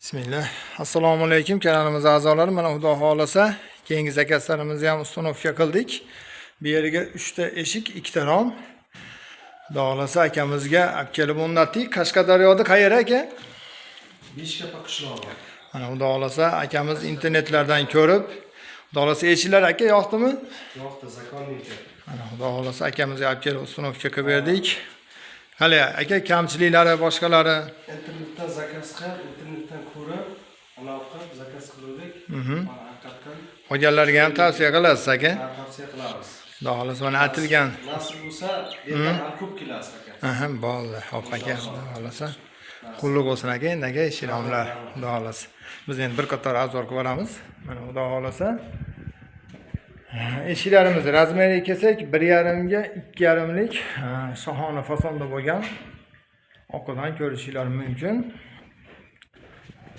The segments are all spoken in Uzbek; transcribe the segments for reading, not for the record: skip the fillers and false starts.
Bismillah. Assalomu alaykum kanalimiz a'zolari. Mana Xudo xolasa, keyingi zakazlarimizni ham ustunovka qildik. Bu yerga 3 ta eshik, 2 ta rom. Xudo xolasa akamizga olib kelib o'rnatdik. Qashqadaryoda qayeri aka? Beshkapa qishlog'i. Mana Xudo xolasa akamiz internetlardan ko'rib, Xudo xolasa eshiklar aka yoqdimi? Yoqdi, zakonniki. Mana Xudo xolasa akamizga olib kelib ustunovka qilib berdik. Hali aka kamchiliklari boshqalari Internetdan zakaz qilib, internetdan ko'rib, aloqa zakaz qildik. Mana haqiqatan qolganlarga ham tavsiya qilasiz aka. tavsiya qilamiz. Xudo xolasa mana atilgan. Nasib bo'lsa, yerdan ham ko'p kelasiz aka. Aha, bo'ldi. Xo'p aka, Xudo xolasa. Qulluq bo'lsin aka, endi ishilomlar, Xudo xolasa. Biz endi bir qator arzor qilib olamiz. Mana Xudo xolasa. Eshiklarimiz razmeriga kelsak, 1,5 ga 2,5 lik shohona fasonda bo'lgan. Orqadan ko'rishingiz mumkin.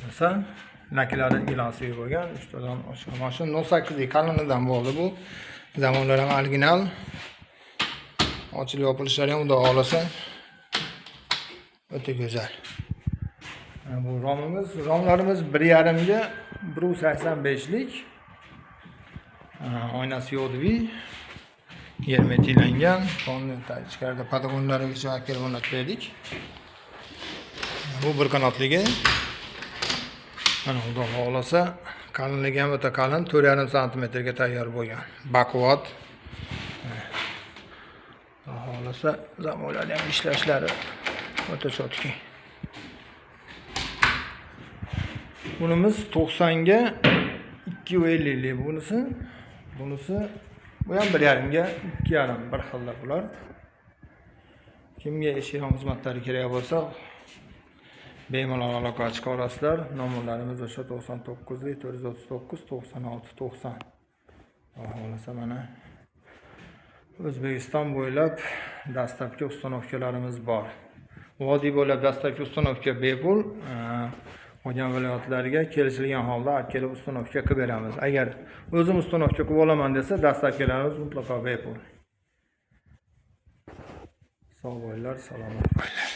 Masalan, naklari ilosiga bo'lgan, 3 tadan oshgan mashina 08 lik qalinidan bo'ldi bu. Zamonlar ham original. Ochilib yopilishlari ham Xudo xolasa o'ta go'zal. Bu romlarimiz 1,5 ga 1,85 lik. Oynasi yo'qdi. Hermetiylangan. Ichkarida patagonlarigacha kelib o'rnatib berdik. Bu bir qanotligi. Mana Xudo xolasa, qalinligi ham o'ta qalin, 4,5 sm ga tayyor bo'lgan. Baquvvat. Xudo xolasa, zamonlar ham ishlashlari o'ta chotki. Bunimiz 90 ga 250 lik bunisi. Bu ham 1,5 ga 2,5 bir xillar bular. Kimga eshik xizmatlari kerak bo'lsa, bemalol aloqa chiqa olasizlar. Nomerlarimiz o'sha 99 439 96 90. Xolasa mana O'zbekiston bo'ylab dastlabki ustunovkalarimiz bor. Vodiy bo'ylab dastlabki ustunovka bepul. Qolgan viloyatlarga kelishilgan holda olib kelib ustunovka qilib beramiz. Agar o'zim ustunovka qilib olaman desa, dastlabkilarimiz mutlaqo bepul. Sog' bo'linglar, salomat bo'linglar.